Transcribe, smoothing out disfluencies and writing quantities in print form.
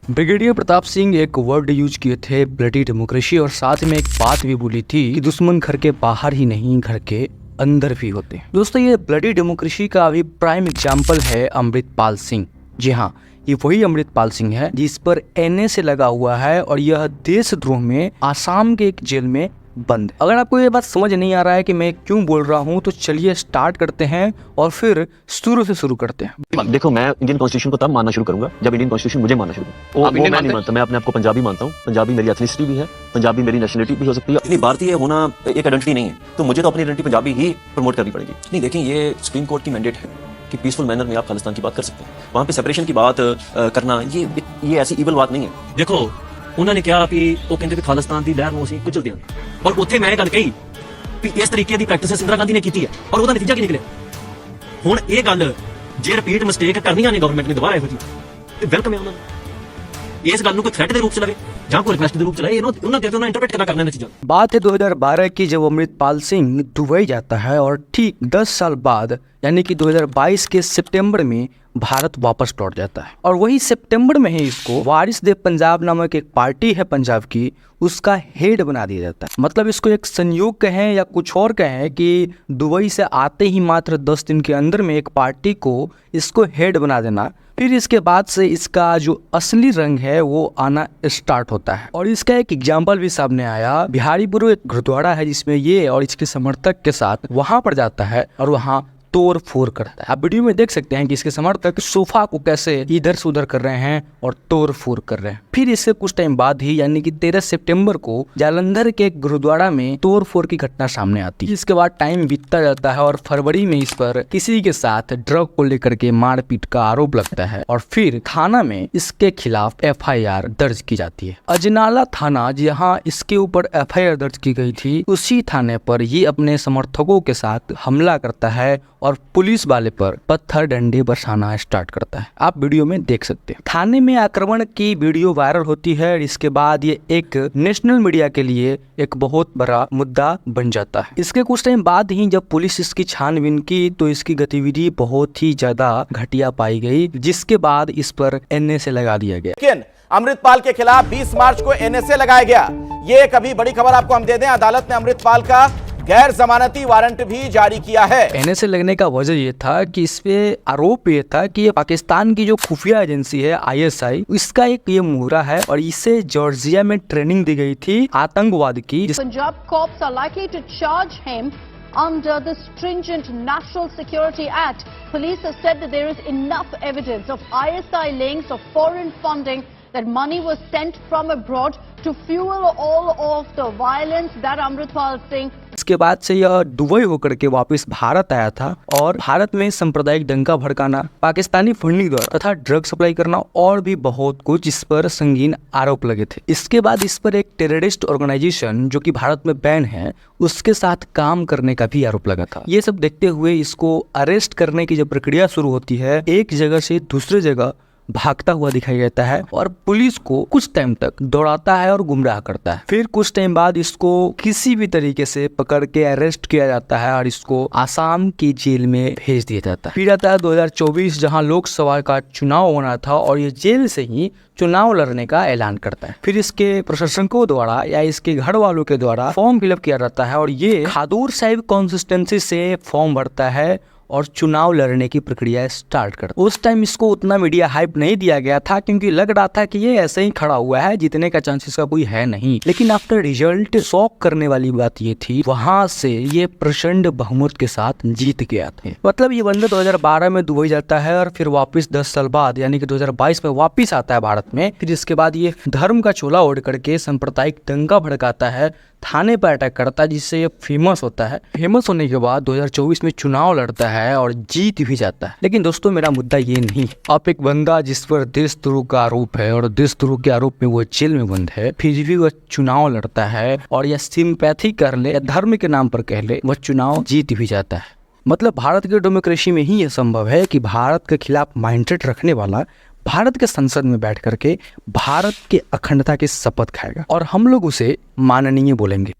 Brigadier Pratap Singh एक word use किए थे, ब्लडी डेमोक्रेसी, और साथ में एक बात भी बोली थी कि दुश्मन घर के बाहर ही नहीं घर के अंदर भी होते हैं। दोस्तों, ये ब्लडी डेमोक्रेसी का अभी प्राइम एग्जाम्पल है अमृतपाल सिंह। जी हाँ, ये वही अमृतपाल सिंह है जिस पर NSA लगा हुआ है और यह देशद्रोह में आसाम के एक जेल में बंद। अगर आपको ये बात समझ नहीं आ रहा है कि मैं क्यों बोल रहा हूँ, तो चलिए स्टार्ट करते हैं और फिर शुरू से शुरू करते हैं। देखो, मैं इंडियन कॉन्स्टिट्यूशन को तब मानना शुरू करूंगा जब इंडियन कॉन्स्टिट्यूशन मुझे मानना शुरू करूंगा। मैं नहीं मानता, मैं अपने आप को पंजाबी मानता हूँ। पंजाबी मेरी एथनिसिटी भी है, पंजाबी मेरी नेशनलिटी भी हो सकती है। अपनी भारतीय होना एक आइडेंटिटी नहीं है, तो मुझे तो अपनी आइडेंटिटी पंजाबी ही प्रमोट करनी पड़ेगी। नहीं, देखें, ये सुप्रीम कोर्ट की मैंडेट है कि पीसफुल मैनर में आप खालिस्तान की बात कर सकते हैं। वहाँ पे सेपरेशन की बात करना ये ऐसी इवल बात नहीं है। देखो, उन्होंने क्या भी वो कहते भी खालिस्तान की लहर ਨੂੰ ਕੁਚਲ ਦਿਆਂ और ਉੱਥੇ ਮੈਂ ਗੱਲ ਕਹੀ ਵੀ ਇਸ ਤਰੀਕੇ ਦੀ ਪ੍ਰੈਕਟਿਸ ਇੰਦਰਾ ਗਾਂਧੀ ਨੇ ਕੀਤੀ ਹੈ ਔਰ ਉਹਦਾ ਨਤੀਜਾ ਕੀ ਨਿਕਲਿਆ। ਹੁਣ ਇਹ ਗੱਲ ਜੇ ਰਿਪੀਟ ਮਿਸਟੇਕ ਕਰਨੀਆਂ ਨੇ ਗਵਰਨਮੈਂਟ ਨੇ ਦੁਬਾਰਾ ਇਹੋ ਜੀ ਤੇ ਵੈਲਕਮ ਹੈ ਉਹਨਾਂ ਨੂੰ। ਇਸ ਗੱਲ ਨੂੰ ਕੋਈ ਥ੍ਰੈਟ ਦੇ ਰੂਪ ਚ ਲਵੇ ਜਾਂ ਕੋਈ ਰਿਕਵੈਸਟ ਦੇ रूप चलाए, उन्होंने कहते हैं इंटरप्रेट करना नतीजा। बात है 2012 की, जब अमृतपाल सिंह दुबई जाता है और ठीक 10 साल बाद यानी कि 2022 के सितंबर में भारत वापस लौट जाता है। और वही सितंबर में ही इसको वारिस दे पंजाब नामक एक पार्टी है पंजाब की, उसका हेड बना दिया जाता है। मतलब इसको एक संयोग कहें या कुछ और कहें कि दुबई से आते ही मात्र 10 दिन के अंदर में एक पार्टी को इसको हेड बना देना, फिर इसके बाद से इसका जो असली रंग है वो आना स्टार्ट होता है। और इसका एक एग्जाम्पल भी सामने आया। बिहारीपुर एक गुरुद्वारा है जिसमें ये और इसके समर्थक के साथ वहां पर जाता है और वहां तोड़ फोड़ करता है। आप वीडियो में देख सकते हैं कि इसके समर्थक सोफा को कैसे इधर से उधर कर रहे हैं और तोड़ फोड़ कर रहे हैं। फिर इससे कुछ टाइम बाद ही यानी कि 13 सितंबर को जालंधर के एक गुरुद्वारा में तोड़ फोड़ की घटना सामने आती है। इसके बाद टाइम बीतता जाता है और फरवरी में इस पर किसी के साथ ड्रग को लेकर के मारपीट का आरोप लगता है और फिर थाना में इसके खिलाफ FIR दर्ज की जाती है। अजनाला थाना जहाँ इसके ऊपर FIR दर्ज की गई थी, उसी थाने पर ये अपने समर्थकों के साथ हमला करता है और पुलिस वाले पर पत्थर डंडे बरसाना स्टार्ट करता है। आप वीडियो में देख सकते हैं। थाने में आक्रमण की वीडियो वायरल होती है। इसके बाद ये एक नेशनल मीडिया के लिए एक बहुत बड़ा मुद्दा बन जाता है। इसके कुछ टाइम बाद ही जब पुलिस इसकी छानबीन की तो इसकी गतिविधि बहुत ही ज्यादा घटिया पाई गई, जिसके बाद इस पर NSA लगा दिया गया। लेकिन अमृतपाल के खिलाफ 20 मार्च को NSA लगाया गया। ये एक अभी बड़ी खबर आपको हम दे दें, अदालत ने अमृतपाल का गैर जमानती वारंट भी जारी किया है। NSA लगने का वजह ये था कि इस पे आरोप ये था कि ये पाकिस्तान की जो खुफिया एजेंसी है ISI, इसका एक ये मुहरा है और इसे जॉर्जिया में ट्रेनिंग दी गई थी आतंकवाद की। Punjab cops are likely to charge him under the stringent National Security Act. Police have said that there is enough evidence of ISI links of foreign funding, that money was sent from abroad to fuel all of the violence that Amritpal Singh। इसके बाद से यह Dubai होकर के वापस भारत आया था और भारत में सांप्रदायिक दंगा भड़काना, पाकिस्तानी फंडिंग द्वारा तथा ड्रग सप्लाई करना और भी बहुत कुछ इस पर संगीन आरोप लगे थे। इसके बाद इस पर एक टेररिस्ट ऑर्गेनाइजेशन जो कि भारत में बैन है, उसके साथ काम करने का भी आरोप लगा था। ये सब देखते हुए इसको अरेस्ट करने की जब प्रक्रिया शुरू होती है, एक जगह से दूसरी जगह भागता हुआ दिखाई देता है और पुलिस को कुछ टाइम तक दौड़ाता है और गुमराह करता है। फिर कुछ टाइम बाद इसको किसी भी तरीके से पकड़ के अरेस्ट किया जाता है और इसको आसाम की जेल में भेज दिया जाता है। फिर आता है 2024, जहां लोकसभा का चुनाव होना था और ये जेल से ही चुनाव लड़ने का ऐलान करता है। फिर इसके प्रशासकों द्वारा या इसके घर वालों के द्वारा फॉर्म फिलअप किया जाता है और ये खादूर साहिब कॉन्सिस्टेंसी से फॉर्म भरता है और चुनाव लड़ने की प्रक्रिया स्टार्ट कर। उस टाइम इसको उतना मीडिया हाइप नहीं दिया गया था क्योंकि लग रहा था कि ये ऐसे ही खड़ा हुआ है, जीतने का चांस इसका कोई है नहीं। लेकिन आफ्टर रिजल्ट शॉक करने वाली बात ये थी, वहां से ये प्रचंड बहुमत के साथ जीत गया था। मतलब ये बंदा 2012 में दुबई जाता है और फिर वापस 10 साल बाद यानी कि 2022 में वापिस आता है भारत में। फिर इसके बाद ये धर्म का चोला ओढ़ करके सांप्रदायिक दंगा भड़काता है, थाने पर अटैक करता है, जिससे ये फेमस होता है। फेमस होने के बाद 2024 में चुनाव लड़ता है और जीत भी जाता है। लेकिन दोस्तों, मेरा मुद्दा ये नहीं। आप एक बंदा जिस पर देशद्रोह का आरोप है और देशद्रोह के आरोप में वो जेल में बंद है, फिर भी वह चुनाव लड़ता है और यह सिंपैथी कर ले या धर्म के नाम पर कह ले, वह चुनाव जीत भी जाता है। मतलब भारत की डेमोक्रेसी में ही यह संभव है कि भारत के खिलाफ माइंडसेट रखने वाला भारत के संसद में बैठ करके भारत के अखंडता की शपथ खाएगा और हम लोग उसे माननीय बोलेंगे।